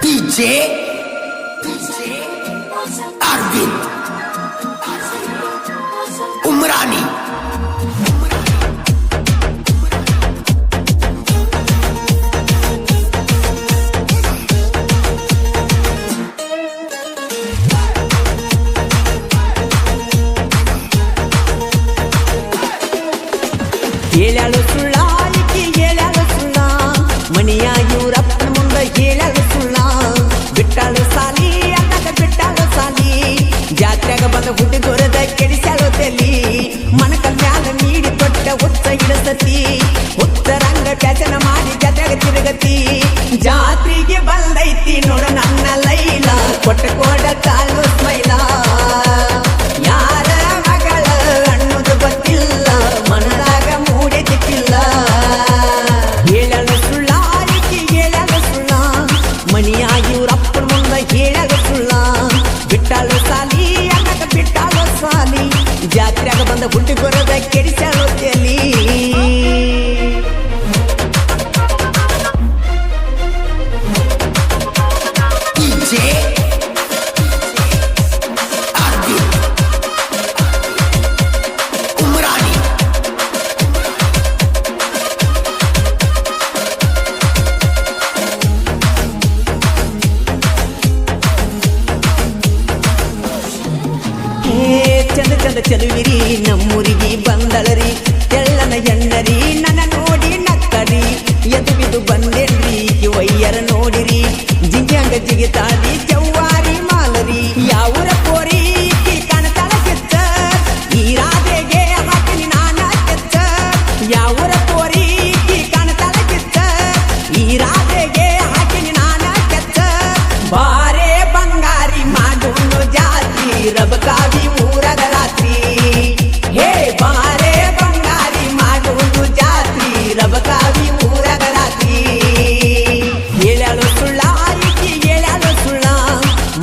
DJ Arvind Umrani. ಹೇಳಲು ಸುಳ್ಳ ಈಕಿ ಹೇಳಲು ಸುಳ್ಳ ಮಣಿಯ ಇವರಪ್ಪನ ಮುಂದ ಹೇಳಲು ಸುಳ್ಳ ಬಿಟ್ಟಾಳು ಸಾಲಿ ಅಂದಾಗ ಬಿಟ್ಟಾಳು ಸಾಲಿ ಜಾತ್ರೆಗ ಬಂದ ಹುಡುಗರದ ಕೆಡಿಸ್ಯಾಳು ತಲಿ ಮನಕಲ್ ಮ್ಯಾಲ ನೀಡಿ ಕೊಟ್ಟ ಉತ್ತ ಹಿಡಸತಿ ಉತ್ತರಂಗ ಪ್ಯಾಚನ ಮಾಡಿ ಜಾತ್ರೆಗ ತಿರುಗತಿ ಜಾತ್ರೆಗೆ ಬಂದೈತಿ ನೋಡ ನನ್ನ ಲೈಲ ಕೊಟ್ಟ ಕೋಡ ಕಾಲು ಸ್ಮೈಲ ಯಾರ ಮಗಳ ಅನ್ನೋದು ಗೊತ್ತಿಲ್ಲ ಮನದಾಗ ಮೂಡಿದಿಕ್ಕಿಲ್ಲ ಹೇಳಲು ಸುಳ್ಳ ಈಕಿ ಹೇಳಲು ಸುಳ್ಳ ಮಣಿಯಾಗಿ ಇವ್ರಪ್ಪನ ಮುಂದ ಹೇಳಲು ಸುಳ್ಳ ಬಿಟ್ಟಾಳು ಸಾಲಿ ಅನ್ನಕ ಬಿಟ್ಟಾಳು ಸಾಲಿ ಜಾತ್ರೆಗ ಬಂದ ಹುಡುಗರದ ಕೆಡಿಸ್ಯಾಳು ತಲಿ DJ Arvind Umrani. ಚಂದ ಚಂದ ಚಲುವಿರಿ ನಮ್ಮೂರಿಗೆ ಬಂದಳರಿ ತೆಳ್ಳನ ಹೆಣ್ಣರಿ ನನ್ನ ನೋಡಿ ನಕ್ಕರಿ ಎದು ಬಿದು ಬಂದೇನ್ರಿ ವಯ್ಯರ ನೋಡಿರಿ ಜಿಂಜಂಗ ಜಿಗಿತಾಡಿ ಜವ್ವಾರಿ ಮಾಲರಿ ಯಾವೂರ ಕೋರಿ ಈಕಿ ಕಾಣತಾಳ ಕೆಚ್ಚ ಈ ರಾಧೆಗೆ ಹಾಕಿನಿ ನಾನ ಕೆಚ್ಚ ಯಾವೂರ ಕೋರಿ ಈಕಿ ಕಾಣತಾಳ ಕೆಚ್ಚ ಈ ರಾಧೆಗೆ ಹಾಕಿನಿ ನಾನ ಕೆಚ್ಚ ಬಾರೆ ಬಂಗಾರಿ ಮಾಡೋನು ಜಾತಿ ರಬಕಾವಿ ಊರಗ ರಾತ್ರಿ ಹೇ ಬಾರೆ ಬಂಗಾರಿ ಮಾಡೋನು ಜಾತ್ರಿ ರಬಕಾವಿ ಊರಗ ರಾತ್ರಿ ಹೇಳಲು ಸುಳ್ಳ ಈಕಿ ಹೇಳಲು ಸುಳ್ಳ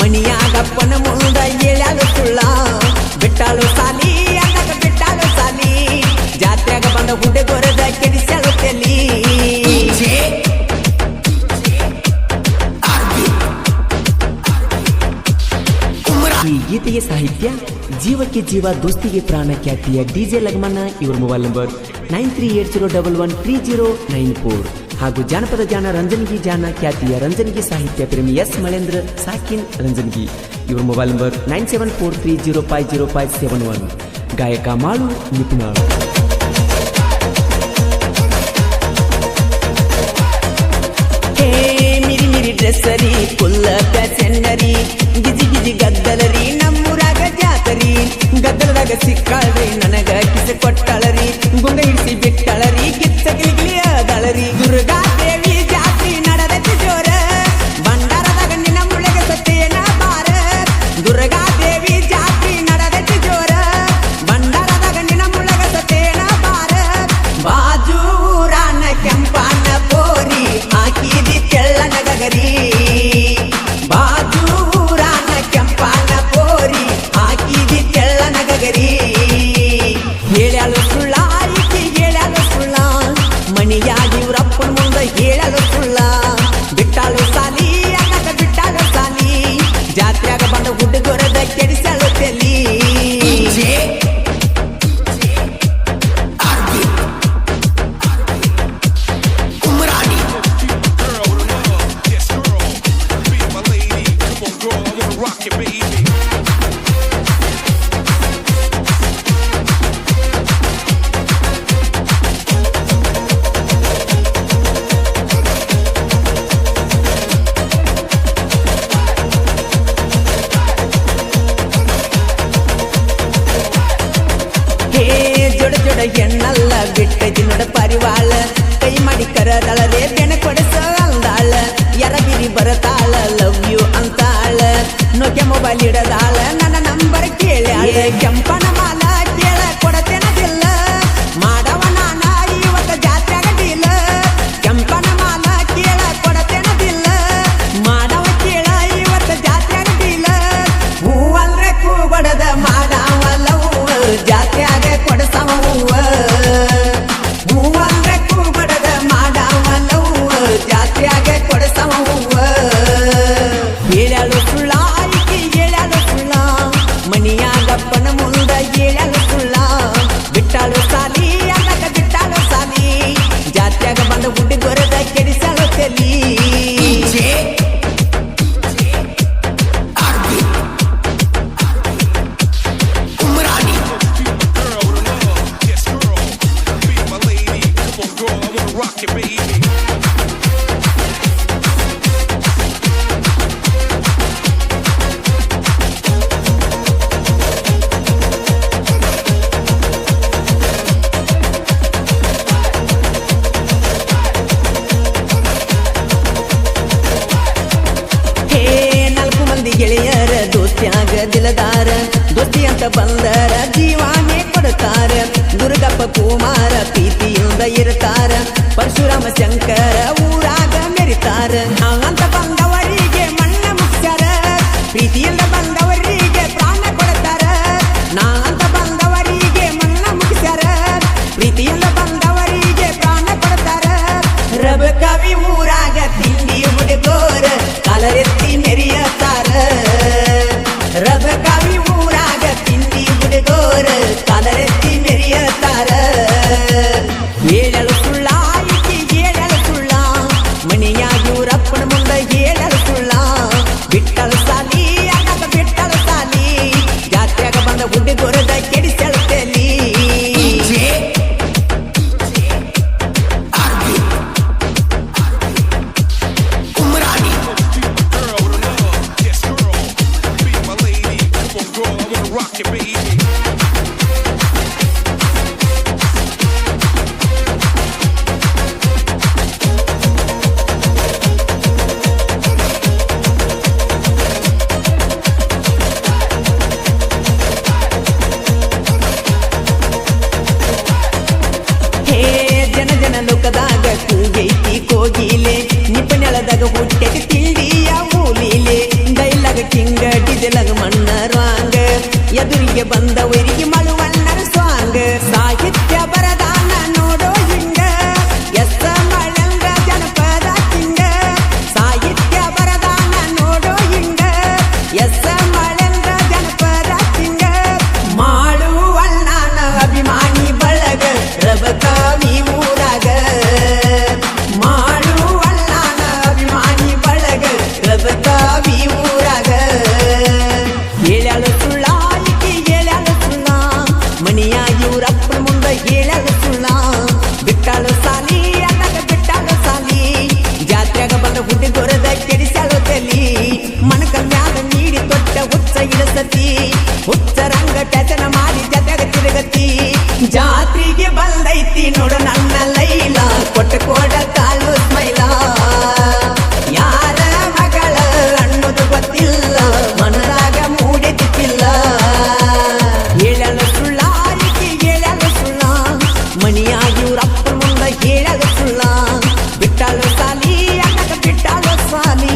ಮಣಿಯಾಗಪ್ಪನ ಮುಂದ ಹೇಳಲು ಸುಳ್ಳ ಬಿಟ್ಟಾಳು ಸಾಲಿ ಅನ್ನಕ ಬಿಟ್ಟಾಳು ಸಾಲಿ ಜಾತ್ರೆಗ ಬಂದ ಹುಡುಗರದ ಕೆಡಿಸ್ಯಾಳು ತಲಿ DJ Arvind Umrani. ಈ ಗೀತೆಗೆ ಸಾಹಿತ್ಯ ಜೀವಕ್ಕೆ ಜೀವ ದೋಸ್ತಿಗೆ ಪ್ರಾಣ ಖ್ಯಾತಿಯ ಡಿಜೆ ಲಗ್ಮನ್ನ ಇವರ ಮೊಬೈಲ್ ನಂಬರ್ 9380113094 ಹಾಗೂ ಜಾನಪದ ಜಾನ ರಂಜನ್ಗಿ ಜಾನ ಖ್ಯಾತಿಯ ರಂಜನ್ಗಿ ಸಾಹಿತ್ಯ ಪ್ರೇಮಿ ಎಸ್ ಮಳೇಂದ್ರ ಸಾಕಿನ್ ರಂಜನ್ಗಿ ಇವರ ಮೊಬೈಲ್ ನಂಬರ್ 9743050571 ಗಾಯಕ ಮಾಳು ನಿಪುಣ. ಮಿರಿ ಮಿರಿ ಡ್ರೆಸ್ಸರಿ ಫುಲ್ಲ ಪ್ಯಾಸೆಂಡರಿ ಗಿಜಿ ಗಿಜಿ ಗದ್ದಲರಿ ನಮ್ಮೂರಾಗ ಜಾತರಿ ಗದ್ದಲದಾಗ ಸಿಕ್ಕಾಳ್ರಿ ನನಗ ಕಿಸ ಕೊಟ್ಟಾಳರಿ ಗುಂಗ ಹಿಡಿಸಿ ಬಿಟ್ಟಾಳರಿ ಕಿತ್ತ ಗಿಲಿಗಿಲಿ ಅದಳರಿ ದುರ್ಗಾ ದೇವಿ ಜಾತ್ರಿ ನಡೆದೈತಿ ಜೋರ ಭಂಡಾರದಾಗ ನಿನ್ನ ಮುಳೆಗೆ ಸತ್ತೇನ ಬಾರ ದುರ್ಗಾ ದೇವಿ ಜಾತ್ರಿ ನಡೆದೈತಿ ಜೋರ ಭಂಡಾರದಾಗ ನಿನ್ನ ಮುಳೆಗೆ ಸತ್ತೇನ ಬಾರ ಬಾಜು ಊರಾನ ಕೆಂಪಾನ ಕೋರಿ ಹಾಕಿದಿ ತೆಳ್ಳನ ಗಗರಿ ಬಾಜು ಊರಾನ ಕೆಂಪಾನ ಕೋರಿ ಹಾಕಿದಿ ತೆಳ್ಳನ ಗಗರಿ ಹೇಳಲು ಸುಳ್ಳ ಈಕಿ ಹೇಳಲು ಸುಳ್ಳ ಮಣಿಯಾಗಿ ಇವ್ರಪ್ಪನ ಮುಂದ ಹೇಳಲು ಸುಳ್ಳ ಬಿಟ್ಟಾಳು ಸಾಲಿ ಅನ್ನಕ ಬಿಟ್ಟಾಳು ಸಾಲಿ ಜಾತ್ರೆಗ ಬಂದ ಹುಡುಗರದ ಕೆಡಿಸ್ಯಾಳು ತಲಿ DJ Arvind Umrani. ಹೇ ಜೋಡ ಜೋಡ ಹೆಣ್ಣಲ್ಲ ಬಿಟ್ಟೈತಿ ನೋಡ ಪರಿವಾಳ ಕೈ ಮಾಡಿ ಕರದಳರೆ ಬೆಣ ಕೊಡಸ ಅಂದಾಳ ಎರಬಿರಿ ಬರತಾಳ ಲವ್ ಯು ಅಂತಾಳ ನೋಕೆ ಮೊಬೈಲ್ ಇಡದಾಳ ನನ್ನ ನಂಬರ್ ಕೇಳ್ಯಾಳ ಕೆಂಪನ ಮಾಲ ಕೇಳ ಕೊಡತೇನದಿಲ್ಲ ಮಾಡವ ನಾನ ಇವತ್ತ ಜಾತ್ರೆಗ ಡೀಲ ಕೆಂಪನ ಮಾಲ ಕೇಳ ಕೊಡತೇನದಿಲ್ಲ ಮಾಡವ ಕೇಳ ಇವತ್ತ ಜಾತ್ರೆಗ ಡೀಲ ಹೂವಲ್ರೆ ಕೂಬಡದ ಮಾಡವ ಲವ್ ಜಾತ್ರೆಗ ಕೊಡಸವ ಹೂವ ಹೂವಲ್ರೆ ಕೂಬಡದ ಮಾಡವ ದಿಲದಾರ ದೊಡ್ಡಿ ಅಂತ ಬಂದರ ಜೀವಾನೇ ಕೊಡ್ತಾರ ದುರ್ಗಪ್ಪ ಕುಮಾರ ಪ್ರೀತಿಯಿಂದ ಇರ್ತಾರ ಪರಶುರಾಮ ಶಂಕರ ಊರಾಗ ಮೆರಿತಾರ ಅಂತ ಬಂದವರಿಗೆ ಮಣ್ಣ ಮುಖ್ಯರ ಪ್ರೀತಿಯಿಂದ ಬಂದವರಿಗೆ ಪ್ರಾಣ ಕೊಡ್ತಾರ ಅಂತ ಬಂದವರಿಗೆ ಮಣ್ಣ ಮುಖ್ಯರ ಪ್ರೀತಿಯಿಂದ ಬಂದವರಿಗೆ ಪ್ರಾಣ ಕೊಡ್ತಾರ ರಬ ಕವಿ ಊರಾಗ ತಿಂಡಿ ಹುಡುಗೋರ ಕಾಲರೆತ್ತಿ ಮೆರಿಯತಾರ ರಬ ಕವಿ ಊರಾಗ ತಿಂಡಿ ಹುಡುಗೋರ ಕಾಲರೆತ್ತಿ ಮೆರಿಯತಾರ ಹೇಳಲು ಸುಳ್ಳ ಈಕೆ ಹೇಳಲು ಸುಳ್ಳ ಮನೆಯಾಗಿರಪ್ಪನ ಮುಂದೆ ಹೇಳಲು ಸುಳ್ಳ ಬಿಟ್ಟಲು ಸಾಲಿ ಆಗ ಬಿಟ್ಟಲು ಸಾಲಿ ಜಾತ್ರೆಯಾಗ ಬಂದ ಹುಡುಗೋರದ ಕೆಡಿಸೆಳುತ್ತೇಲಿ DJ Arvin Umrani Girl with a love, yes girl, be my lady. Come on girl, I wanna rock you baby. ಹೇ ಜನ ಜನ ಲೋಕದಾಗ ಕೂಗೈತಿ ಕೋಗಿಲೆ ನಿಪನೆಳದಾಗ ಹುಟ್ಟೆಗೆ ತಿಂಡಿಯ ಮೂಲಿಲೆ ಡೈಲಾಗ ಕಿಂಗ ಡಿಜಲಾಗ ಮಣ್ಣರ ವಾಂಗ ಎದುರಿಗೆ ಬಂದವರಿಗೆ ಮಳುವಣ್ಣರ ಸ್ವಾಂಗ ಸಾಹಿತ್ಯ ಬರದಾನ ನೋಡೋ ಹಿಂಗ ಎಸ್ಸ ಮಳಂಗ ಜನಪದ ಕಿಂಗ ಸಾಹಿತ್ಯ ಬರದಾನ ನೋಡೋ ಹಿಂಗ ಎಸ್ಸ ಮಳಂಗ ಜನಪದ ಕಿಂಗ ಮಾಡುವಣ್ಣನ ಅಭಿಮಾನಿ ಬಳಗ ರಬ ಕವಿ ಊರಾಗ ಮಾಡುವಣ್ಣನ ಅಭಿಮಾನಿ ಬಳಗ ರಬ ಕವಿ ಊರಾಗ ಹೇಳಲು ಸುಳ್ಳ ಈಕೆ ಹೇಳಲು ಸುಳ್ಳ ಮಣಿಯಾಗಿ ಊರಪ್ಪನ ಮುಂದೆ ಹೇಳಲು ಸುಳ್ಳ ಬಿಟ್ಟಳು ಸಾಲಿ ಅನ್ನಗ ಬಿಟ್ಟಳು ಸಾಲಿ ಜಾತ್ರೆಯಾಗ ಬಂದ ಹುಡುಗೊರದ ಕೆಡಿಸಲು ತಲಿ ಮನಕ ಮ್ಯಾಲ ನೀಡಿ ತೊಟ್ಟ ಹುಚ್ಚ ಇಳಿಸತಿ ಹುಚ್ಚ ರಂಗ ಟಚನ ಮಾಡಿ ಜತೆಗ ತಿರುಗತಿ ಜಾತ್ರೆಗೆ ಬಂದೈತಿ ನೋಡು ನನ್ನ ಲೈಲ ಕೊಟ್ಟ ಕೋಡ ಕಾಲು ಸ್ಮೈಲ ಯಾರ ಮಗಳ ಅನ್ನೋದು ಗೊತ್ತಿಲ್ಲ ಮನರಾಗ ಮೂಡಿತಿಲ್ಲ ಹೇಳಲು ಸುಳ್ಳ ಈಕೆ ಹೇಳಲು ಸುಳ್ಳ ಮಣಿಯಾಗಿ ಊರಪ್ಪ ಮುಂದ ಹೇಳಲು ಸುಳ್ಳ ಬಿಟ್ಟಲು ಸಾಲಿ ಅನ್ನಕ ಬಿಟ್ಟಲು ಸಾಲಿ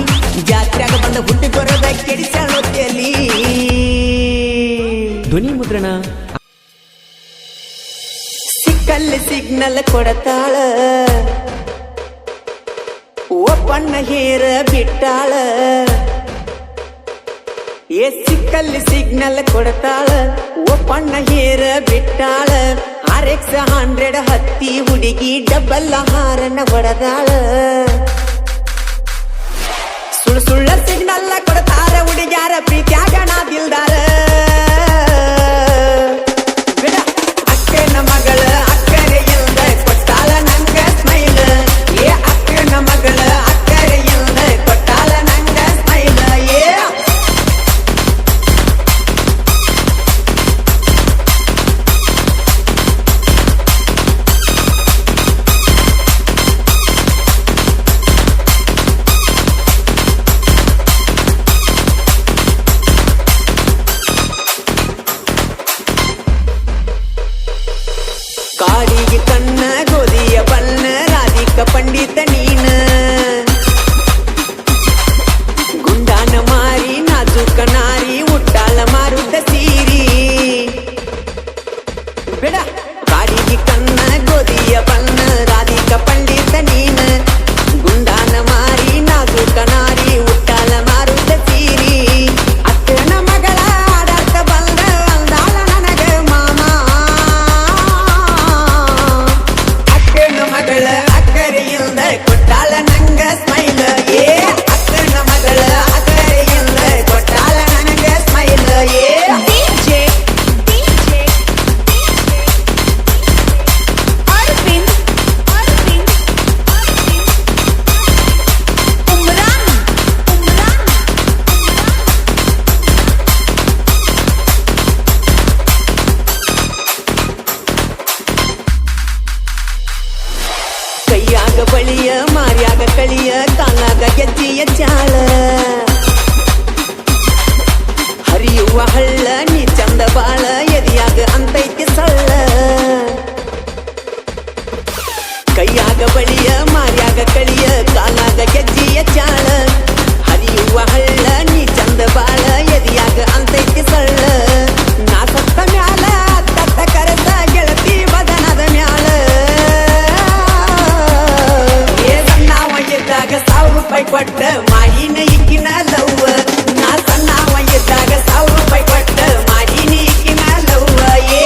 ಜಾತ್ರೆಯಾಗ ಬಂದ ಹುಡುಗೊರದ ಕೆಡಿಸಲು ತಲಿ ಧ್ವನಿ ಮುದ್ರಣ ಸಿಕ್ಕಲ್ಲಿ ಸಿಗ್ನಲ್ ಕೊಡತಾಳ ಒಪ್ಪಣ್ಣ ಹೇರ ಬಿಟ್ಟಾಳ ಸಿಕ್ಕಲ್ಲಿ ಸಿಗ್ನಲ್ ಕೊಡತಾಳ ಒಪ್ಪಣ್ಣ ಹೇರ ಬಿಟ್ಟಾಳ RX 100 ಹತ್ತಿ ಹುಡುಗಿ ಡಬಲ್ ಹಾರನ ಹೊಡೆದಾಳ ಸುಳ್ಳು ಸುಳ್ಳ ಸಿಗ್ನಲ್ ಕೊಡ್ತಾರ ಹುಡುಗ್ಯಾರ ಪ್ರೀತ್ಯಾಗ ನಾ ದಿಲ್ದಾರ ಬಿಡ ಅಕ್ಕನ ಮಗಳ ಅಕ್ಕರೆಯಿಂದ ಕೊಟ್ಟಾಳ ನಂಗ ಸ್ಮೈಲ್ ಅಕ್ಕನ ಮಗಳ ಅಕ್ಕರೆಯಿಂದ ಕೊಟ್ಟಾಳ ನಂಗ ಸ್ಮೈಲ್ ಕಾಡಿಗೆ ಕಣ್ಣ ಗೋಧಿಯ ಬಣ್ಣ ರಾಧಿಕ ಪಂಡಿತ ನೀನ ಗುಂಡಾನ ಮಾರಿ ನಾಜುಕ ನಾರಿ ಉಟ್ಟಾಳ ಮಾರುತ ಸೀರಿ ಬೇಡ ಕಾಡಿಗೆ ಕಣ್ಣ ಗೋಧಿಯ ಬಣ್ಣ ರಾಧಿಕ ಪಂಡಿತ ನೀನ ಗುಂಡಾನ ಮಾರಿ ನಾಜುಕ ನಾರಿ ಉಟ್ಟಾಳ ಮಾರುತ ಸೀರಿ ಅಕ್ಕನ ಮಗಳ ಆಡಾಟ ಬಂದ ಅಂದಾಳ ನನಗ ಮಾಮ ಅಕ್ಕನ ಮಗಳ ಅಕ್ಕರೆಯಿಂದ ಕೊಟ್ಟಾಳ ನಂಗ ಸ್ಮೈಲ್ ಅಕ್ಕನ ಮಗಳ ಅಕ್ಕರೆಯಿಂದ ಕೊಟ್ಟಾಳ ನನಗ ಸ್ಮೈಲ್ ಕೈಯಾಗ ಬಳಿಯ ಮಾರ್ಯಾಗ ಕಳಿಯ ಕಾಲಾಗ ಗೆಜ್ಜಿಯ ಚಾಳ ಹರಿಯುವ ರೂಪಾಯಿ ಕೊಟ್ಟ ಮಾಡಿನ ಇಕ್ಕಿನ ಲವ್ವ ನಾ ಸಣ್ಣವ ಇದ್ದಾಗ 1000 ರೂಪಾಯಿ ಕೊಟ್ಟ ಮಾಡಿನ ಇಕ್ಕಿನ ಲವ್ವ ಏ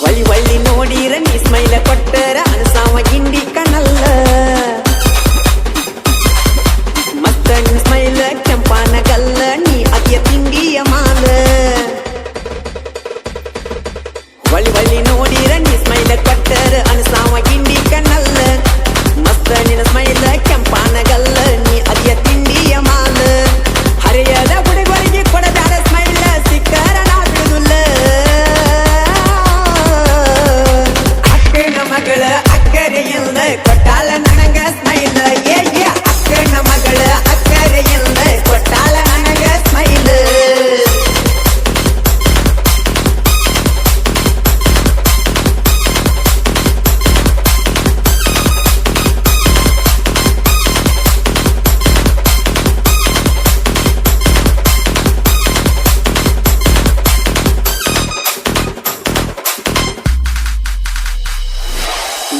ಹೊಳ್ಳಿ ಹೊಳ್ಳಿ ನೋಡಿರ ನೀ ಸ್ಮೈಲ ಕೊಟ್ಟರ ಅನಸಾವ ಗಿಂಡಿ ಕಣಲ್ಲ ಮತ್ತ ನಿನ್ ಸ್ಮೈಲ ಕೆಂಪಾನ ಗಲ್ಲ ನೀ ಅತಿಯ ತಿಂಡಿಯ ಮಾಲ ಹೊಳ್ಳಿ ಹೊಳ್ಳಿ ನೋಡಿರ ನೀ ಸ್ಮೈಲ ಕೊಟ್ಟರ ಅನಸಾವ ಗಿಂಡಿ ಕಣಲ್ಲ ಮತ್ತ ನಿನ್ನ ಸ್ಮೈಲ ಕೆಂಪಾನ ಗಲ್ಲ ನೀ ಅತಿಯ ತಿಂಡಿಯ ಮಾಲ ಹರಿಯದ ಹುಡುಗರಿಗೆ ಕೊಡದಾರ ಸ್ಮೈಲ ಸಿಕ್ಕರ ನಾ ಬಿಡುದಿಲ್ಲ ಮಗಳ ಅಕ್ಕರೆಯಿಂದ ಕೊಟ್ಟಾಲ ನನಗ ಸ್ಮೈಲ್ ಏ ಅಕ್ಕನ ಮಗಳ ಅಕ್ಕರೆಯಿಂದ ಕೊಟ್ಟಾಲ ನನಗ ಸ್ಮೈಲ್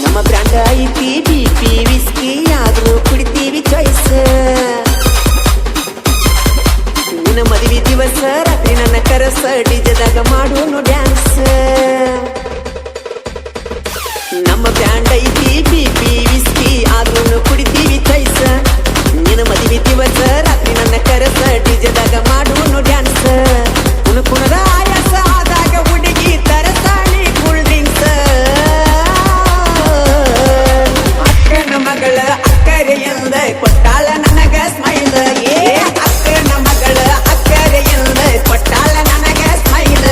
ನಮ್ಮ ಬ್ರ್ಯಾಂಡ್ ಐತಿ ಬಿಪಿ ವಿಸ್ಕಿ ಆದ್ರೂ ಕುಡಿತೀವಿ ಚಾಯ್ಸ್ ನಿನ್ನ ಮದುವೆ ದಿವಸ ರಾತ್ರಿ ನನ್ನ ಕರಸ ಡಿಜೆದಾಗ ಮಾಡೋನು ಡ್ಯಾನ್ಸ್ ನಮ್ಮ ಬ್ರ್ಯಾಂಡ್ ಐತಿ ಬಿಪಿ ವಿಸ್ಕಿ ಆದ್ರೂ ಕುಡಿತೀವಿ ಚಾಯ್ಸ್ ನಿನ್ನ ಮದುವೆ ದಿವಸ ರಾತ್ರಿ ನನ್ನ ಕರಸ ಡಿಜೆದಾಗ ಮಾಡೋನು ಡ್ಯಾನ್ಸ್ ಕುಣಕುಣದ ಆಯಾಸ ಆದಾಗ ಹುಡುಗಿ ತರಸಾಳಿ ಕೂಲ್ ಡ್ರಿಂಕ್ಸ್ ಅಕ್ಕನ ಮಗಳ ಅಕ್ಕರೆಯಿಂದ ಕೊಟ್ಟಾಳ ನನಗ ಸ್ಮೈಲ್ ಏ ಅಕ್ಕನ ಮಗಳ ಅಕ್ಕರೆಯಿಂದ ಕೊಟ್ಟಾಳ ನನಗ ಸ್ಮೈಲ್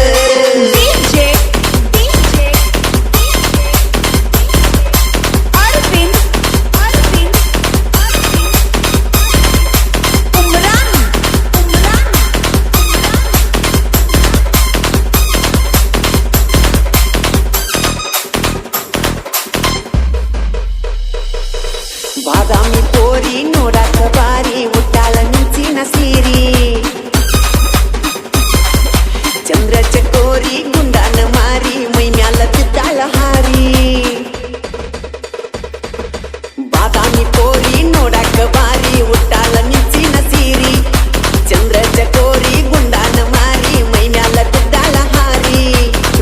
ಬಾದಾಮಿ ಪೋರಿ ನೋಡಾಕ ಬಾರಿ ಉಟ್ಟಾಳ ಮಿಂಚಿನ ಸೀರಿ ಚಂದ್ರ ಚಕೋರಿ ಗುಂಡಾನ ಮಾರಿ ಮೈ ಮ್ಯಾಲ ಬಿದ್ದಾಳ ಹಾರಿ ಬಾದಾಮಿ ಪೋರಿ ನೋಡಾಕ ಬಾರಿ ಉಟ್ಟಾಳ ಮಿಂಚಿನ ಸೀರಿ ಚಂದ್ರ ಚಕೋರಿ ಗುಂಡಾನ ಮಾರಿ ಮೈ ಮ್ಯಾಲ ಬಿದ್ದಾಳ ಹಾರಿ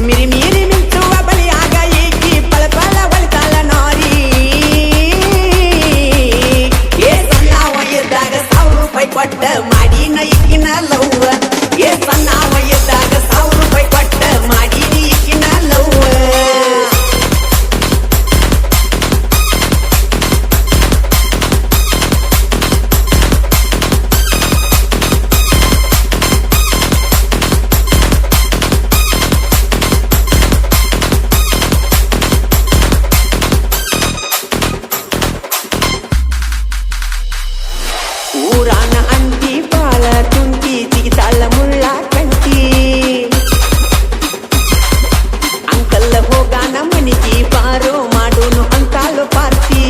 ಮಿರಿ ಮಿರಿ ಮಿಂಚುವ ಬಳಿಯಾಗ ಏಕಿ ಪಳಪಳ ಬಳಿತಾಳ ನಾರಿ ಏ ಸಣ್ಣವ ಇದ್ದಾಗ 1000 ರೂಪಾಯಿ ಕೊಟ್ಟ ಮಾಡಿನ ಇಕ್ಕಿನ ಲವ್ವ ಏ ಸಣ್ಣವ ಇದ್ದಾಗ 1000 ರೂಪಾಯಿ ಕೊಟ್ಟ ಮಾಡಿನ ಇಕ್ಕಿನ ಲವ್ವ ಊರಾನ ಅಂಟಿ ಬಾಳ ತುಂಟಿ ಜಿಗಿತಾಳ ಮುಳ್ಳ ಕಂಟಿ ಅಂಕಲ್ ಹೋಗಾನ ಮನಿಗೆ ಬಾರೋ ಮಾಡೋನು ಅಂತಾಳು ಪಾರ್ಟಿ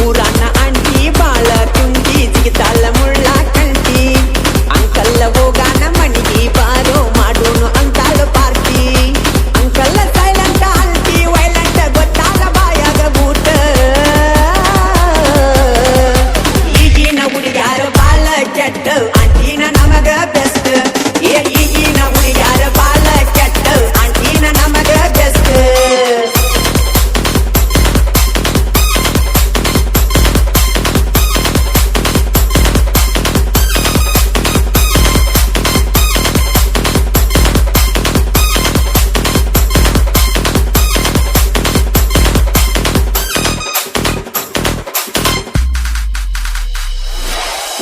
ಊರಾನ ಅಂಟಿ ಬಾಳ ತುಂಟಿ ಜಿಗಿತಾಳ ಮುಳ್ಳ ಕಂಟಿ ಅಂಕಲ್ ಹೋಗಾನ ಮನಿಗೆ ಬಾರೋ ಮಾಡೋನು ಅಂತಾಳು ಪಾರ್ಟಿ ಅಂಕಲ್ ಸೈಲೆಂಟ್ ಆಲ್ಟಿ ವೈಲೆಂಟ್ ಗೊತ್ತಾಗ ಬಾಯಾಗ ಬೂಟ ಈಗಿನ ಹುಡುಗ್ಯಾರ ಬಾಳ ಕೆಟ್ಟ ಆಂಟಿನ ನಮಗ ಬೆಸ್ಟ್ ಈಗಿನ ಹುಡುಗ್ಯಾರ ಬಾಳ ಕೆಟ್ಟ ಆಂಟಿನ ನಮಗ ಬೆಸ್ಟ್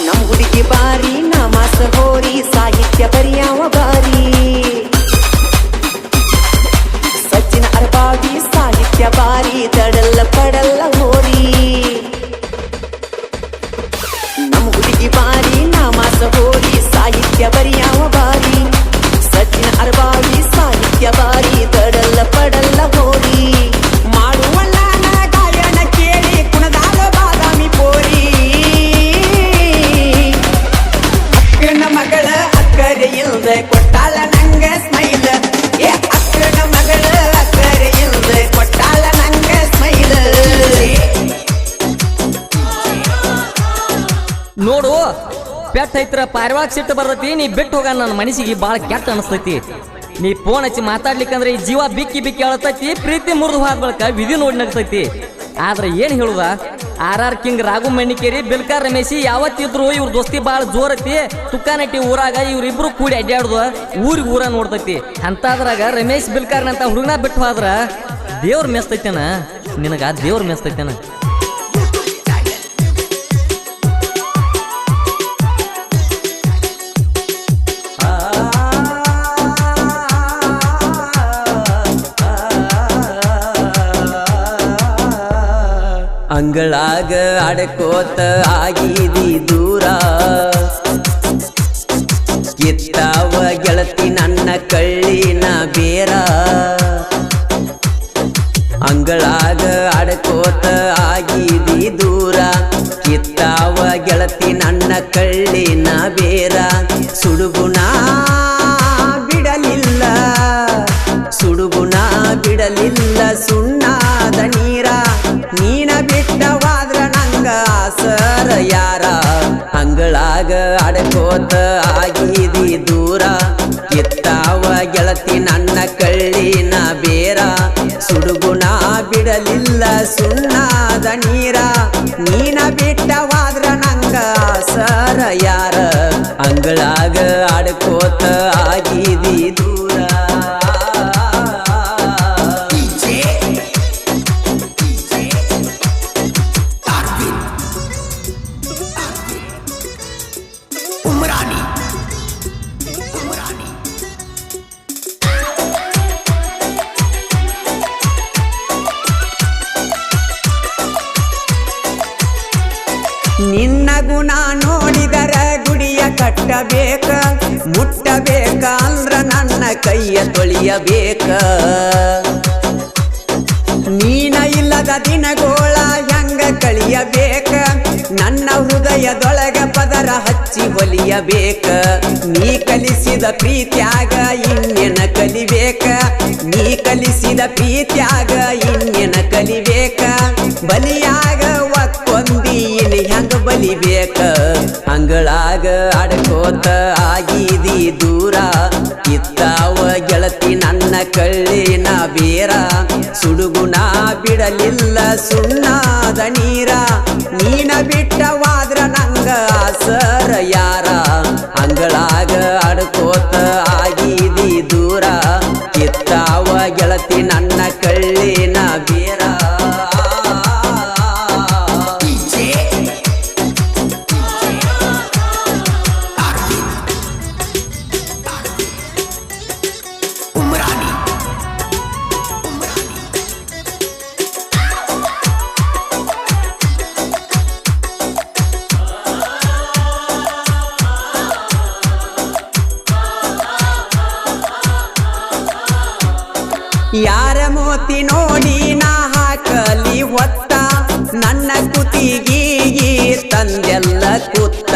ನಮ್ ಹುಡುಗಿ ಬಾರಿ ನಮಾಸ ಹೋರಿ ಸಾಹಿತ್ಯ ಬರಿಯಾವ ಬಾರಿ ಸಚಿನ ಅರ್ಬಾವಿ ಸಾಹಿತ್ಯ ಬಾರಿ ತಡಲ್ಲ ಪಡಲ್ಲ ಹೋರಿ ನಮ್ ಹುಡುಗಿ ಬಾರಿ ನಮಾಸ ಹೋರಿ ಸಾಹಿತ್ಯ ಬರಿಯಾವ ಬಾರಿ ಸಚಿನ ಅರ್ಬಾವಿ ಸಾಹಿತ್ಯ ಪೆಟ್ ಐತ್ರ ಪಾರಿವಾಳ ಸಿಟ್ಟು ಬರ್ತೈತಿ. ನೀ ಬಿಟ್ಟು ಹೋಗ ನನ್ನ ಮನಸ್ಸಿಗೆ ಭಾಳ ಕೆಟ್ಟ ಅನಿಸ್ತೈತಿ. ನೀ ಫೋನ್ ಹಚ್ಚಿ ಮಾತಾಡ್ಲಿಕ್ಕಂದ್ರೆ ಈ ಜೀವ ಬಿಕ್ಕಿ ಬಿಕ್ಕಿ ಅಳತೈತಿ. ಪ್ರೀತಿ ಮುರಿದು ಹಾಕ್ಬೇಕ ವಿಧಿ ನೋಡಿ ನಗ್ತೈತಿ. ಆದ್ರೆ ಏನ್ ಹೇಳುದ, RR ಕಿಂಗ್ ರಾಘು ಮಣ್ಣಿಕೇರಿ ಬಿಲ್ಕಾರ್ ರಮೇಶಿ ಯಾವತ್ತಿದ್ರು ಇವ್ರ ದೋಸ್ತಿ ಭಾಳ ಜೋರೈತಿ. ತುಕ್ಕಾನಟ್ಟಿ ಊರಾಗ ಇವ್ರಿಬ್ರು ಕೂಡಿ ಅಡ್ಡಾಡುದು ಊರಿಗೆ ಊರ ನೋಡ್ತೈತಿ. ಅಂತದ್ರಾಗ ರಮೇಶ್ ಬಿಲ್ಕಾರ್ನಂತ ಹುಡುಗನ ಬಿಟ್ಟು ಹೋದ್ರ ದೇವ್ರ ಮೆಸ್ತೈತೇನ ನಿನಗ, ದೇವ್ರ ಮೆಸ್ತೈತೇನ. ಅಂಗಳಾಗ ಅಡಕೋತ ಆಗಿದಿ ದೂರ, ಕಿತ್ತಾವ ಗೆಳತಿ ನನ್ನ ಕಳ್ಳಿನ ಬೇರ. ಅಂಗಳಾಗ ಅಡಕೋತ ಆಗಿದಿ ದೂರ, ಕಿತ್ತಾವ ಗೆಳತಿ ನನ್ನ ಕಳ್ಳಿನ ಬೇರ. ಸುಡುಗುಣ ಬಿಡಲಿಲ್ಲ, ಸುಡುಗುಣ ಬಿಡಲಿಲ್ಲ ಸುಣ್ಣಾದ ನೀರ. ನೀನ ಬಿಟ್ಟವಾದ್ರ ನಂಗ ಆಸರ ಯಾರ. ಅಂಗಳಾಗ ಅಡಕೋತ ಆಗಿದಿ ದೂರ, ಕಿತ್ತಾವ ಗೆಳತಿ ನನ್ನ ಕಳ್ಳಿನ ಬೇರ. ಸುಡುಗುಣ ಬಿಡಲಿಲ್ಲ ಸುಣ್ಣಾದ ನೀರ. ನೀನ ಬಿಟ್ಟವಾದ್ರ ನಂಗ ಆಸರ ಯಾರ. ಅಂಗಳಾಗ ಅಡಕೋತ ಆಗಿದಿ ದೂರ. ನಿನ್ನ ಗುಣ ನೋಡಿದರ ಗುಡಿಯ ಕಟ್ಟಬೇಕ, ಮುಟ್ಟಬೇಕ ಅಂದ್ರ ನನ್ನ ಕೈಯ ತೊಳಿಯಬೇಕ. ನೀನ ಇಲ್ಲದ ದಿನಗೋಳ ಹೆಂಗ ಕಳಿಯಬೇಕ, ನನ್ನ ಹೃದಯದೊಳಗ ಪದರ ಹಚ್ಚಿ ಹೊಲಿಯಬೇಕ. ನೀ ಕಲಿಸಿದ ಪ್ರೀತ್ಯಾಗ ಇನ್ನೇನ ಕಲಿಬೇಕ, ನೀ ಕಲಿಸಿದ ಪ್ರೀತ್ಯಾಗ ಇನ್ನೇನ ಕಲಿಬೇಕ. ಬಲಿಯಾಗ ಒಕ್ಕೊಂದೀನಿ ಹೆಂಗ ಬಲಿಬೇಕ. ಅಂಗಳಾಗ ಅಡಕೋತ ಆಗಿದಿ ದೂರ, ಕಿತ್ತಾವ ಗೆಳತಿ ನನ್ನ ಕಳ್ಳಿನ ಬೇರ. ಸುಡುಗುಣ ಬಿಡಲಿಲ್ಲ ಸುಣ್ಣಾದ ನೀರ. ನೀನ ಬಿಟ್ಟವಾದ್ರ ನಂಗ ಆಸರ ಯಾರ. ಅಂಗಳಾಗ ಅಡಕೋತ ಆಗಿದಿ ದೂರ, ಕಿತ್ತಾವ ಗೆಳತಿ ನನ್ನ ಕಳ್ಳಿನ ಬೇರ. ಯಾರ ಮೋತಿ ನೋಡಿ ನಾ ಹಾಕಲಿ ಹೊತ್ತ, ನನ್ನ ಕುತಿಗಿ ತಂದೆಲ್ಲ ಕುತ್ತ.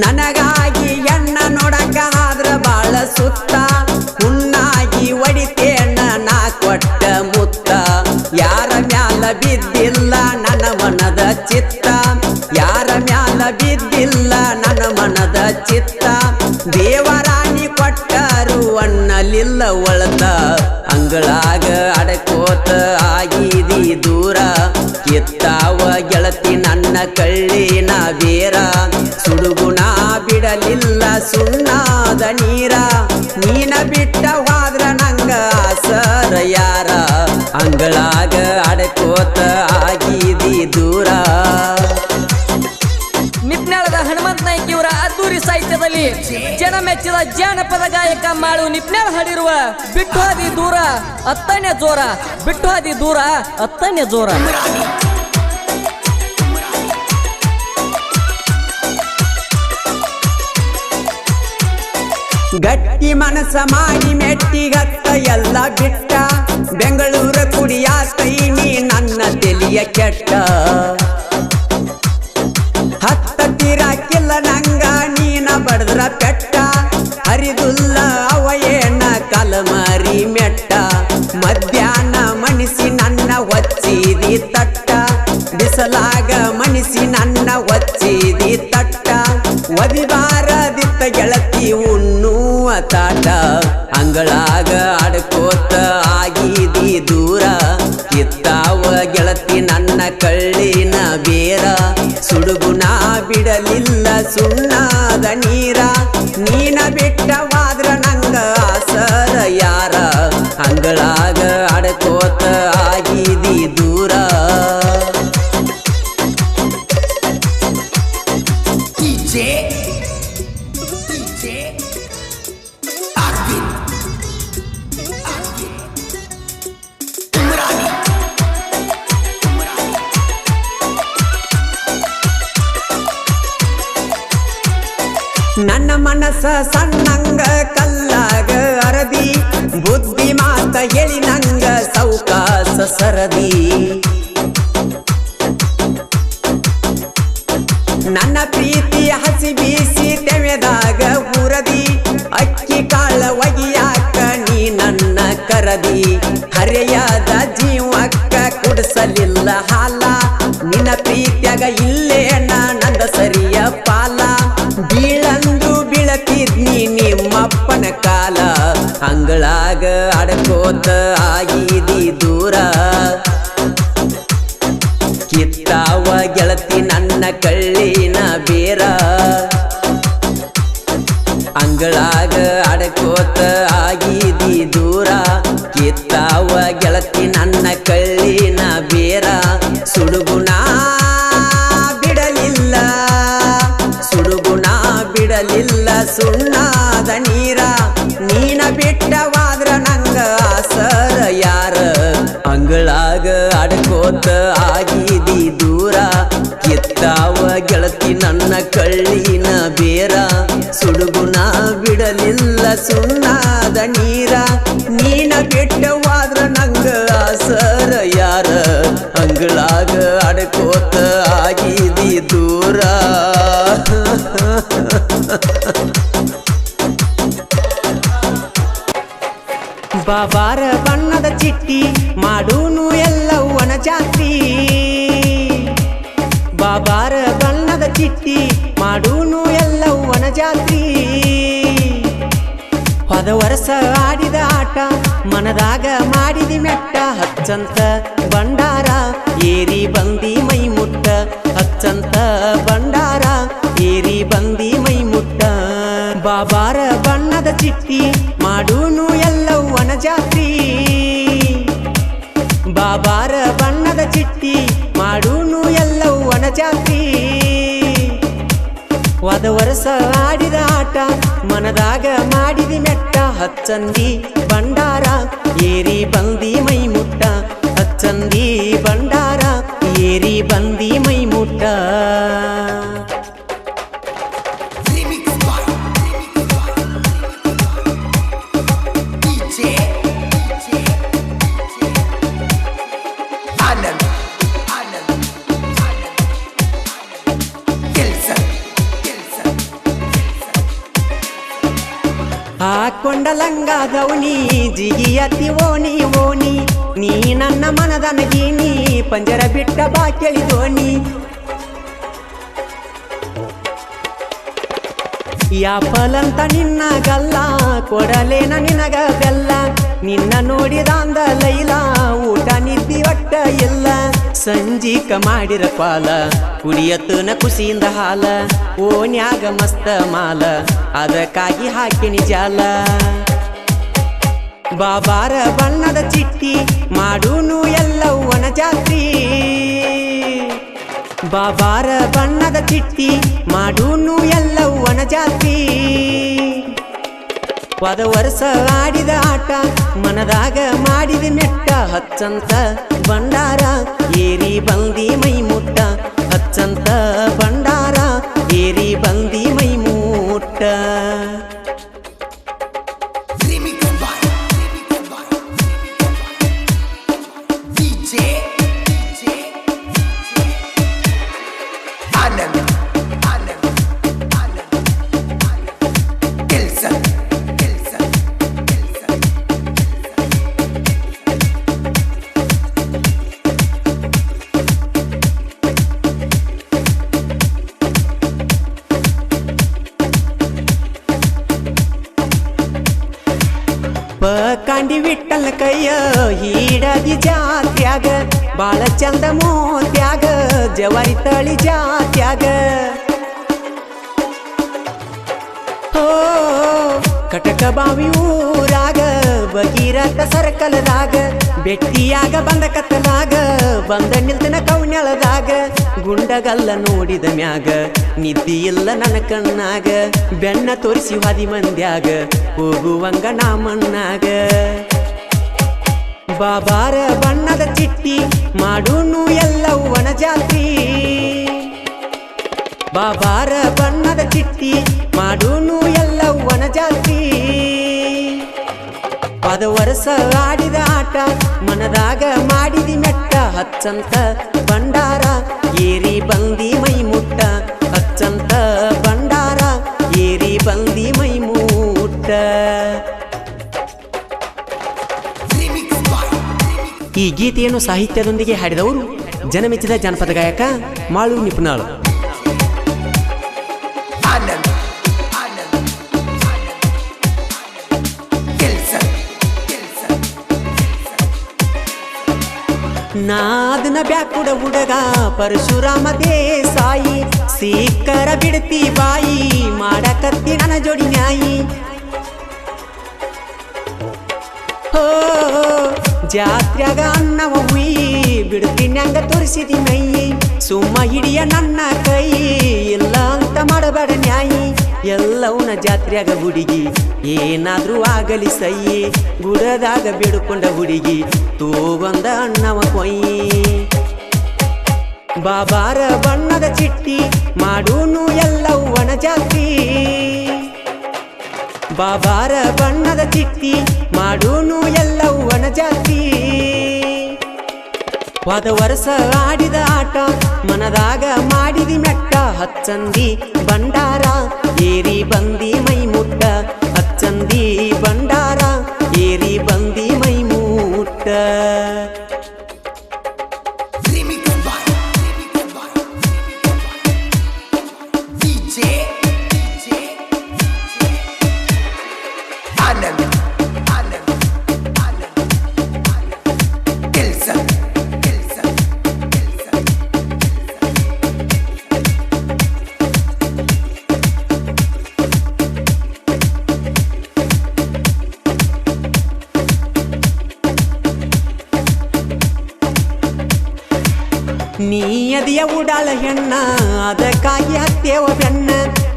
ನನಗಾಗಿ ಎಣ್ಣ ನೋಡಕ ಆದ್ರ ಬಾಳ ಸುತ್ತ, ಹುಣ್ಣಾಗಿ ಒಡಿತೇಣ ನಾ ಕೊಟ್ಟ ಮುತ್ತ. ಯಾರ ಮ್ಯಾಲ ಬಿದ್ದಿಲ್ಲ ನನ್ನ ಮನದ ಚಿತ್ತ, ಯಾರ ಮ್ಯಾಲ ಬಿದ್ದಿಲ್ಲ ನನ್ನ ಮನದ ಚಿತ್ತ. ದೇವರಾಣಿ ಕೊಟ್ಟರು ಅನ್ನಲಿಲ್ಲ ಒಳತ. ಅಂಗಳಾಗ ಅಡಕೋತ ಆಗಿದಿ ದೂರ, ಕಿತ್ತಾವ ಗೆಳತಿ ನನ್ನ ಕಳ್ಳಿನ ಬೇರ. ಸುಡುಗುಣ ಬಿಡಲಿಲ್ಲ ಸುಣ್ಣಾದ ನೀರ. ನೀನ ಬಿಟ್ಟವಾದ್ರ ನಂಗ ಆಸರ ಯಾರ. ಅಂಗಳಾಗ ಅಡಕೋತ ಆಗಿದಿ ದೂರ. ನಿಪ್ನಾಳದ ಹನುಮಂತ ನಾಯ್ಕ ಇವರ ಅದ್ದೂರಿ ಸಾಹಿತ್ಯದಲ್ಲಿ ಜನ ಮೆಚ್ಚಿದ ಜಾನಪದ ಗಾಯಕ ಮಾಳು ನಿಪ್ನಾಳ ಹಾಡಿರುವ ಬಿಟ್ಟು ಹಾದಿ ದೂರ ಅತ್ತನೇ ಜೋರ, ಬಿಟ್ಟು ಹಾದಿ ದೂರ ಅತ್ತನೇ ಜೋರ. ಗಟ್ಟಿ ಮನಸ ಮಾಡಿ ಮೆಟ್ಟಿಗತ್ತ ಎಲ್ಲ ಬಿಟ್ಟ, ಬೆಂಗಳೂರ ಕುಡಿಯಾತೈನಿ ನನ್ನ ತೆಲಿಯ ಕೆಟ್ಟ. ಹತ್ತ ತೀರಾಕಿಲ್ಲ ನಂಗ ನೀನ ಬಡದ್ರ ಪೆಟ್ಟ, ಹರಿದುಲ್ಲ ಅವಯೇನ ಕಲಮರಿ ಮೆಟ್ಟ. ಮಧ್ಯಾಹ್ನ ಮಣಿಸಿ ನನ್ನ ಹೊಚ್ಚಿದಿ ತಟ್ಟ, ಬಿಸಲಾಗ ಮಣಿಸಿ ನನ್ನ ಹೊಚ್ಚಿದಿ ಕುಂತಾಟ ಅಂಗಳಾಗ ಆಡ್ಕೋತ ಆಗಿದಿ ದೂರ ಕಿತ್ತಾವ ಗೆಳತಿ ನನ್ನ ಕಳ್ಳಿನ ಬೇರ ಸುಡುಗುಣ ಬಿಡಲಿಲ್ಲ ಸುಣ್ಣದ ನೀರ ನೀನ ಬಿಟ್ಟವಾದ್ರ ನಂಗ ಆಸರ ಯಾರ ಅಂಗಳಾಗ ಆಡ್ಕೋತ ಆಗಿದಿ ದೂರ DJ Arvin Umrani ನನ್ನ ಮನಸ್ಸ ಸಣ್ಣಂಗ ಕಲ್ಲಾಗ ಅರದಿ ಬುದ್ಧಿ ಮಾತ ಹೇಳಿ ನಂಗ ಸೌಕಾಸ ಸರದಿ ನನ್ನ ಪ್ರೀತಿಯ ಹಸಿ ಬೀಸಿ ತೆವೆದಾಗ ಉರದಿ ಅಕ್ಕಿ ಕಾಳ ಒಗಿಯಾಕ ನೀ ನನ್ನ ಕರದಿ ಹರೆಯಾದ ಜೀವಕ್ಕ ಕುಡಿಸಲಿಲ್ಲ ಹಾಲ ನಿನ್ನ ಪ್ರೀತಿಯಾಗ ಇಲ್ಲೇ ನಂದ ಸರಿಯ ಪಾಲ ಬೀಳಂದು ಬೀಳತಿದ್ನಿ ನಿಮ್ಮಪ್ಪನ ಕಾಲ ಅಂಗಳಾಗ ಅಡಕೋತ ಆಗಿದಿ ದೂರ ಕಿತ್ತಾವ ಗೆಳತಿ ನನ್ನ ಕಳ್ಳಿನ ಬೇರ ಅಂಗಳಾಗ ಅಡಕೋತ ಆಗಿದಿ ದೂರ ಕಿತ್ತಾವ ಗೆಳತಿ ನನ್ನ ಕಳ್ಳಿನ ಬೇರ ಸುಡುಗುಣ ಬಿಡಲಿಲ್ಲ ಸುಡುಗುಣ ಬಿಡಲಿಲ್ಲ ಸುಣ್ಣದ ನೀರ ನೀನ ಬಿಟ್ಟವಾದ್ರ ನಂಗ ಆಸರ ಯಾರ ಅಂಗಳಾಗ ಅಡಕೋತ ಆಗಿದಿ ದೂರ ಕಿತ್ತಾವ ಗೆಳತಿ ನನ್ನ ಕಳ್ಳಿನ ಬೇರ ಸುಡುಗುಣ ಬಿಡಲಿಲ್ಲ ಸುಣ್ಣದ ನೀರ ನೀನ ಬಿಟ್ಟವಾದ್ರ ನಂಗ ಆಸರ ಯಾರ ಅಂಗಳಾಗ ಅಡಕೋತ ಆಗಿದಿ ದೂರ ಬಾಬಾರ ಬಣ್ಣದ ಚಿಟ್ಟಿ ಮಾಡೂನು ಎಲ್ಲವನ ಜಾತ್ರಿ ಬಾಬಾರ ಬಣ್ಣದ ಚಿಟ್ಟಿ ಮಾಡೂನು ಎಲ್ಲವನ ಜಾತ್ರಿ ಹೋದ ವರ್ಷ ಆಡಿದ ಆಟ ಮನದಾಗ ಮಾಡಿದಿ ಮೆಟ್ಟ ಹಚ್ಚಂತ ಬಂಡಾರ ಏರಿ ಬಂದಿ ಮೈ ಮುಟ್ಟ ಹಚ್ಚಂತ ಬಂಡಾರ ಏರಿ ಬಂದಿ ಮೈ ಮುಟ್ಟ ಬಾಬಾರ ಬಣ್ಣದ ಚಿಟ್ಟಿ ಮಾಡೂನು ಎಲ್ಲವನ ಜಾತ್ರಿ ಬಾಬಾರ ಬಣ್ಣದ ಚಿಟ್ಟಿ ಮಾಡೂನು ಎಲ್ಲವನ ಜಾತ್ರಿ ಹೋದ ವರ್ಷ ಆಡಿದ ಆಟ ಮನದಾಗ ಮಾಡಿದಿ ಮೆಟ್ಟ ಹಚ್ಚಂದಿ ಬಂಡಾರ ಏರಿ ಬಂದಿ ಮೈ ಮುಟ್ಟ ಹಚ್ಚಂದಿ ಬಂಡಾರ ಏರಿ ಬಂದಿ ಮೈ ಮುಟ್ಟ Remix by DJ Anand Kelson ಹಾಕೊಂಡ ಲಂಗಾದವನಿ ಜಿಗಿಯತಿ ಓಣಿ ಓಣಿ ನೀ ನನ್ನ ಮನದನಗೀನಿ ಪಂಜರ ಬಿಟ್ಟ ಬಾ ಕೇಳಿದೋನಿ ಯಾಪಲಂತ ನಿನ್ನ ಗಲ್ಲ ಕೊಡಲೇನ ನಿನಗ ಬೆಲ್ಲ ನಿನ್ನ ನೋಡಿದಾಂದ ಲೈಲ ಊಟ ನಿದ್ದಿ ಒಟ್ಟ ಇಲ್ಲ ಸಂಜೀಕ ಮಾಡಿರ ಪಾಲ ಕುಡಿಯತನ ಖುಷಿಯಿಂದ ಹಾಲ ಓನ್ಯಾಗ ಮಸ್ತ ಮಾಲ ಅದಕ್ಕಾಗಿ ಹಾಕಿನಿ ಜಾಲ ಬಾಬಾರ ಬಣ್ಣದ ಚಿಟ್ಟಿ ಮಾಡೂನು ಎಲ್ಲವನ ಜಾತ್ರಿ ಬಾಬಾರ ಬಣ್ಣದ ಚಿಟ್ಟಿ ಮಾಡೂನು ಎಲ್ಲವನ ಜಾತ್ರಿ ಹೋದ ವರ್ಷ ಆಡಿದ ಆಟ ಮನದಾಗ ಮಾಡಿದ ಮೆಟ್ಟ ಹಚ್ಚಂತ ಬಂಡಾರ ಏರಿ ಬಂದಿ ಮೈ ಮುಟ್ಟ ಹಚ್ಚಂತ ಬಂಡಾರ ಏರಿ ಬಂದಿ ಮೈ ಮುಟ್ಟ Remix by DJ Anand Kelson Pakandi Vitthala ಕೈಯ ಹೀಡದಿ ಜಾತ್ಯಾಗ ಬಾಳ ಚಂದ ಮೋತ್ಯಾಗ ಜವಾರಿ ತಳಿ ಜಾತ್ಯಾಗ ಹೋ ಕಟಕ ಬಾವಿ ಊರಾಗ ಭಗೀರಥ ಸರ್ಕಲದಾಗ ಬೆಟ್ಟಿಯಾಗ ಬಂದ ಕತ್ತಲಾಗ ಬಂದ ನಿಲ್ತನ ಕೌನ್ಯಳದಾಗ ಗುಂಡಗಲ್ಲ ನೋಡಿದ ಮ್ಯಾಗ ನಿದ್ದಿ ಇಲ್ಲ ನನ್ನ ಕಣ್ಣಾಗ ಬೆನ್ನ ತೋರಿಸಿ ಹಾದಿ ಮಂದ್ಯಾಗ ಹೋಗುವಂಗ ನಾ ಮಣ್ಣಾಗ ಬಾಬಾರ ಬಣ್ಣದ ಚಿಟ್ಟಿ ಮಾಡೂನು ಎಲ್ಲವ್ವನ ಜಾತ್ರಿ ಬಾಬಾರ ಬಣ್ಣದ ಚಿಟ್ಟಿ ಮಾಡೂನು ಎಲ್ಲವ್ವನ ಜಾತ್ರಿ ಪದ ವರ್ಷ ಆಡಿದ ಆಟ ಮನದಾಗ ಮಾಡಿದಿ ಮೆಟ್ಟ ಹಚ್ಚಂತ ಬಂಡಾರ ಏರಿ ಬಂದಿ ಮೈ ಮುಟ್ಟ ಹಚ್ಚಂತ ಬಂಡಾರ ಏರಿ ಬಂದಿ ಮೈ ಮುಟ್ಟ. Remix by ಈ ಗೀತೆಯನ್ನು ಸಾಹಿತ್ಯದೊಂದಿಗೆ ಹಾಡಿದವರು ಜನಮೆಚ್ಚಿದ ಜಾನಪದ ಗಾಯಕ ಮಾಳು ನಿಪುಣಾಳು. Anand. Kelson. ನಾದನ ಬ್ಯಾಕುಡ ಹುಡುಗ ಪರಶುರಾಮ ದೇಸಾಯಿ ಸಿಕ್ಕರ ಬಿಡ್ತಿ ಬಾಯಿ ಮಾಡಕತ್ತಿ ನನ್ನ ಜೋಡಿ ನ್ಯಾಯಿ ಹೋ ಜಾತ್ರ್ಯಾಗ ಅನ್ನವ ಹುಯಿ ಬಿಡ್ತೀನ್ಯಾಂಗ ತೋರಿಸಿದಿ ಮೈ ಸುಮ್ಮ ಹಿಡಿಯ ನನ್ನ ಕೈ ಇಲ್ಲ ಅಂತ ಮಾಡಬೇಡ ನ್ಯಾಯಿ ಎಲ್ಲವನ ಜಾತ್ರ್ಯಾಗ ಹುಡುಗಿ ಏನಾದ್ರೂ ಆಗಲಿ ಸೈ ಗುಡದಾಗ ಬಿಡ್ಕೊಂಡ ಹುಡುಗಿ ತೂಗೊಂದ ಅನ್ನವ ಕೊಯ್ಯಿ ಬಾಬಾರ ಬಣ್ಣದ ಚಿಟ್ಟಿ ಮಾಡೂನು ಎಲ್ಲವ್ವನ ಜಾತ್ರಿ ಬಾಬಾರ ಬಣ್ಣದ ಚಿಟ್ಟಿ ಮಾಡೂನು ಎಲ್ಲವ್ವನ ಜಾತ್ರಿ ಹೋದ ವರ್ಷ ಆಡಿದ ಆಟ ಮನದಾಗ ಮಾಡಿದಿ ಮೆಟ್ಟ ಹಚ್ಚಂದಿ ಬಂಡಾರ ಏರಿ ಬಂದಿ ಮೈ ಮುಟ್ಟ ಹಚ್ಚಂದಿ ಬಂಡಾರ ಏರಿ ಬಂದಿ ಮೈ ಮುಟ್ಟ. Remix by DJ. Anand. Kelson. ನೀಯದಿಯ ಉಡಾಳ ಹೆಣ್ಣ ಅದಕ್ಕಾಗಿ ಹತ್ತೇವ ಬೆನ್ನ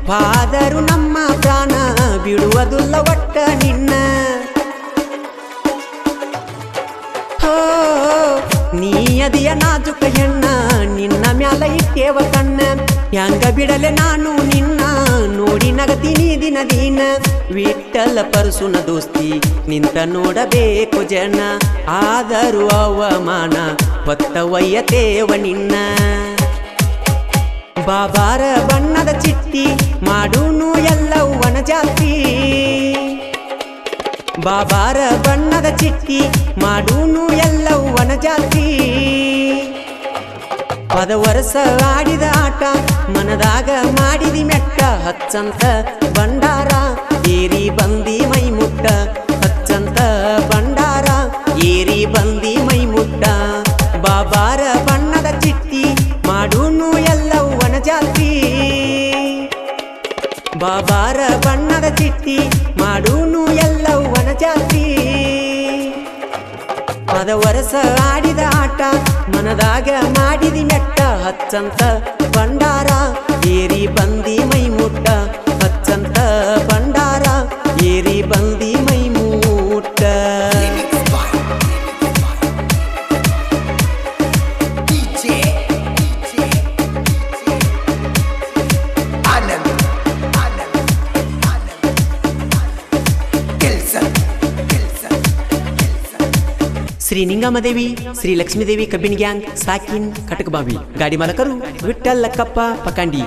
ಫಾದರು ನಮ್ಮ ಪ್ರಾಣ ಬಿಡುವುದಿಲ್ಲ ಒಟ್ಟ ನಿನ್ನ ಹೋ ನೀಯದಿಯ ನಾಜುಕ ಹೆಣ್ಣ ನಿನ್ನ ಮ್ಯಾಲ ಇಟ್ಟೇವ ಕಣ್ಣ ಹೆಂಗ ಬಿಡಲೆ ನಾನು ನಿನ್ನ ನೋಡಿ ನಗತೀನಿ ದಿನ ದಿನ ವಿಠ್ಠಲ ಪರಸುನ ದೋಸ್ತಿ ನಿಂತ ನೋಡಬೇಕು ಜನ ಆದರೂ ಅವಮಾನ ಹೊತ್ತ ಒಯ್ಯತೇವ ನಿನ್ನ ಬಾಬಾರ ಬಣ್ಣದ ಚಿಟ್ಟಿ ಮಾಡೂನು ಎಲ್ಲವ್ವನ ಜಾತ್ರಿ ಬಾಬಾರ ಬಣ್ಣದ ಚಿಟ್ಟಿ ಮಾಡೂನು ಎಲ್ಲವ್ವನ ಜಾತ್ರಿ ಪದ ವರ್ಷ ಆಡಿದ ಆಟ ಮನದಾಗ ಮಾಡಿದಿ ಮೆಟ್ಟ ಹಚ್ಚಂತ ಬಂಡಾರ ಏರಿ ಬಂದಿ ಮೈ ಮುಟ್ಟ ಹಚ್ಚಂತ ಬಂಡಾರ ಏರಿ ಬಂದಿ ಮೈ ಮುಟ್ಟ ಬಾಬಾರ ಬಣ್ಣದ ಚಿಟ್ಟಿ ಮಾಡೂನು ಎಲ್ಲವ್ವನ ಜಾತ್ರಿ ಬಾಬಾರ ಬಣ್ಣದ ಚಿಟ್ಟಿ ಮಾಡೂನು ಎಲ್ಲವ್ವನ ಜಾತ್ರಿ ಪದ ವರ್ಷ ಆಡಿದ ಆಟ ಮನದಾಗ ಮಾಡಿದಿ ಮೆಟ್ಟ ಹಚ್ಚಂತ ಬಂಡಾರ ಏರಿ ಬಂದಿ ಮೈ ಮುಟ್ಟ ಹಚ್ಚಂತ ಬಂಡಾರ ಏರಿ ಬಂದಿ ಮೈ ಮುಟ್ಟ. Remix by DJ. Anand. Kelson. Shri ನಿಂಗಮ್ಮದೇವಿ Shri Lakshmidevi ಕಬ್ಬಿನ ಗ್ಯಾಂಗ್ ಸಾಕಿನ್ ಕಟಕಬಾವಿ. ಗಾಡಿ ಮಾಲಕರು ವಿಠ್ಠಲ್ ಲಕ್ಕಪ್ಪ ಪಕಾಂಡಿ.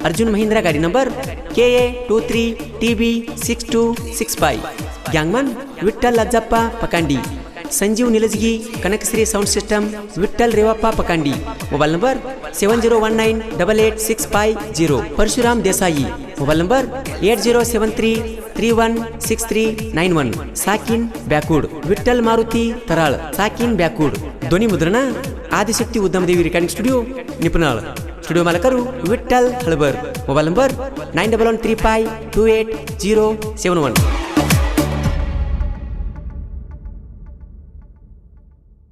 ಅರ್ಜುನ್ ಮಹೀಂದ್ರ ಗಾಡಿ number KA 23 TB 6265. Gangman Vitthal Ajjappa Pakandi. Sanjeev Nilajagi Kanakashri sound system Vitthal Revappa Pakandi. Mobile number 7019886550. Parashuram Desai. Mobile number 8073 316391 ಸಾಕಿನ್ ಬ್ಯಾಕೂಡ್ ವಿಠಲ್ ಮಾರುತಿ ತರಾಳ್ ಸಾಕಿನ್ ಬ್ಯಾಕೂಡ್ ಧ್ವನಿ ಮುದ್ರಣ Adishakti Udyamadevi recording studio Nipunal studio ಮಾಲಕರು ವಿಠಲ್ ಹಳಬರ್ ಮೊಬೈಲ್ ನಂಬರ್ 9135280071